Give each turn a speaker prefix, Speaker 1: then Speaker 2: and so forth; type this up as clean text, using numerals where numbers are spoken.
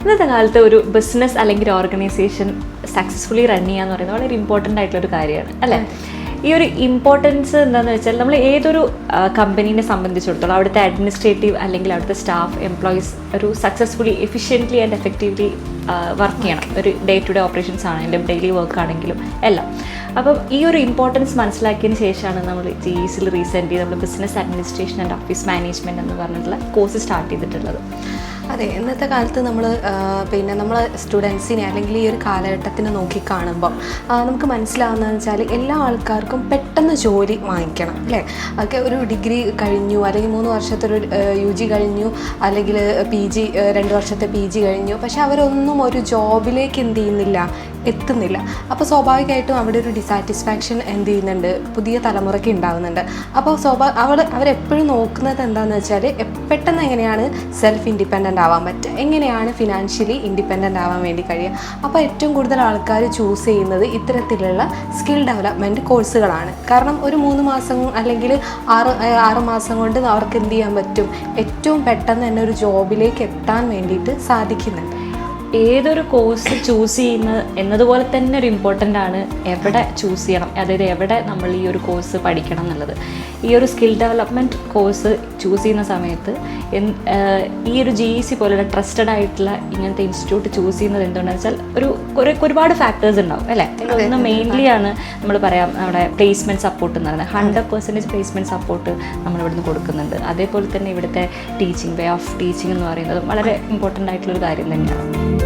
Speaker 1: ഇന്നത്തെ കാലത്ത് ഒരു ബിസിനസ് അല്ലെങ്കിൽ ഒരു ഓർഗനൈസേഷൻ സക്സസ്ഫുള്ളി റൺ ചെയ്യുക എന്ന് പറയുന്നത് വളരെ ഇമ്പോർട്ടൻ്റ് ആയിട്ടുള്ളൊരു കാര്യമാണ് അല്ലേ? ഈ ഒരു ഇമ്പോർട്ടൻസ് എന്താണെന്ന് വെച്ചാൽ നമ്മൾ ഏതൊരു കമ്പനീനെ സംബന്ധിച്ചിടത്തോളം അവിടുത്തെ അഡ്മിനിസ്ട്രേറ്റീവ് അല്ലെങ്കിൽ അവിടുത്തെ സ്റ്റാഫ് എംപ്ലോയീസ് ഒരു successfully efficiently and effectively work ചെയ്യണം. ഒരു ഡേ ടു ഡേ ഓപ്പറേഷൻസ് ആണെങ്കിലും ഡെയിലി വർക്ക് ആണെങ്കിലും എല്ലാം. അപ്പം ഈ ഒരു ഇമ്പോർട്ടൻസ് മനസ്സിലാക്കിയതിന് ശേഷമാണ് നമ്മൾ GECൽ റീസെൻ്റ്ലി നമ്മൾ business administration and office management എന്ന് പറഞ്ഞിട്ടുള്ള കോഴ്സ് സ്റ്റാർട്ട് ചെയ്തിട്ടുള്ളത്.
Speaker 2: അതെ, ഇന്നത്തെ കാലത്ത് നമ്മൾ സ്റ്റുഡൻസിനെ അല്ലെങ്കിൽ ഈ ഒരു കാലഘട്ടത്തിന് നോക്കിക്കാണുമ്പോൾ നമുക്ക് മനസ്സിലാവുന്നതെന്ന് വെച്ചാൽ എല്ലാ ആൾക്കാർക്കും പെട്ടെന്ന് ജോലി വാങ്ങിക്കണം അല്ലേ? ഒക്കെ ഒരു ഡിഗ്രി കഴിഞ്ഞു അല്ലെങ്കിൽ 3 വർഷത്തെ ഒരു UG കഴിഞ്ഞു അല്ലെങ്കിൽ PG 2 വർഷത്തെ PG കഴിഞ്ഞു, പക്ഷെ അവരൊന്നും ഒരു ജോബിലേക്ക് എത്തുന്നില്ല. അപ്പോൾ സ്വാഭാവികമായിട്ടും അവിടെ ഒരു ഡിസാറ്റിസ്ഫാക്ഷൻ ചെയ്യുന്നുണ്ട്, പുതിയ തലമുറയ്ക്ക് ഉണ്ടാകുന്നുണ്ട്. അപ്പോൾ അവരെപ്പോഴും നോക്കുന്നത് എന്താണെന്ന് വെച്ചാൽ പെട്ടെന്ന് എങ്ങനെയാണ് സെൽഫ് ഇൻഡിപെൻഡൻ്റ് ആവാൻ പറ്റുക, എങ്ങനെയാണ് ഫിനാൻഷ്യലി ഇൻഡിപെൻഡൻ്റ് ആവാൻ വേണ്ടി കഴിയുക. അപ്പോൾ ഏറ്റവും കൂടുതൽ ആൾക്കാർ ചൂസ് ചെയ്യുന്നത് ഇത്തരത്തിലുള്ള സ്കിൽ ഡെവലപ്മെൻറ്റ് കോഴ്സുകളാണ്. കാരണം ഒരു 3 മാസം അല്ലെങ്കിൽ 6 മാസം കൊണ്ട് അവർക്ക് എന്ത് ചെയ്യാൻ പറ്റും, ഏറ്റവും പെട്ടെന്ന് തന്നെ ഒരു ജോബിലേക്ക് എത്താൻ വേണ്ടിയിട്ട് സാധിക്കുന്നുണ്ട്.
Speaker 1: ഏതൊരു കോഴ്സ് ചൂസ് ചെയ്യുന്നത് എന്നതുപോലെ തന്നെ ഒരു ഇമ്പോർട്ടൻ്റ് ആണ് എവിടെ ചൂസ് ചെയ്യണം, അതായത് എവിടെ നമ്മൾ ഈ ഒരു കോഴ്സ് പഠിക്കണം എന്നുള്ളത്. ഈ ഒരു സ്കിൽ ഡെവലപ്മെൻറ്റ് കോഴ്സ് ചൂസ് ചെയ്യുന്ന സമയത്ത് ഈ ഒരു GEC പോലുള്ള ട്രസ്റ്റഡ് ആയിട്ടുള്ള ഇങ്ങനത്തെ ഇൻസ്റ്റിറ്റ്യൂട്ട് ചൂസ് ചെയ്യുന്നത് എന്തുകൊണ്ടാണെന്ന് വെച്ചാൽ ഒരുപാട് ഫാക്ടേഴ്സ് ഉണ്ടാവും അല്ലേ? ഒന്ന് മെയിൻലി ആണ് നമ്മൾ പറയാം നമ്മുടെ പ്ലേസ്മെൻറ്റ് സപ്പോർട്ട് എന്ന് പറയുന്നത്. 100% പ്ലേസ്മെൻറ്റ് സപ്പോർട്ട് നമ്മളിവിടുന്ന് കൊടുക്കുന്നുണ്ട്. അതേപോലെ തന്നെ ഇവിടുത്തെ ടീച്ചിങ്, വേ ഓഫ് ടീച്ചിങ് എന്ന് പറയുന്നത് വളരെ ഇമ്പോർട്ടൻ്റ് ആയിട്ടുള്ളൊരു കാര്യം തന്നെയാണ്.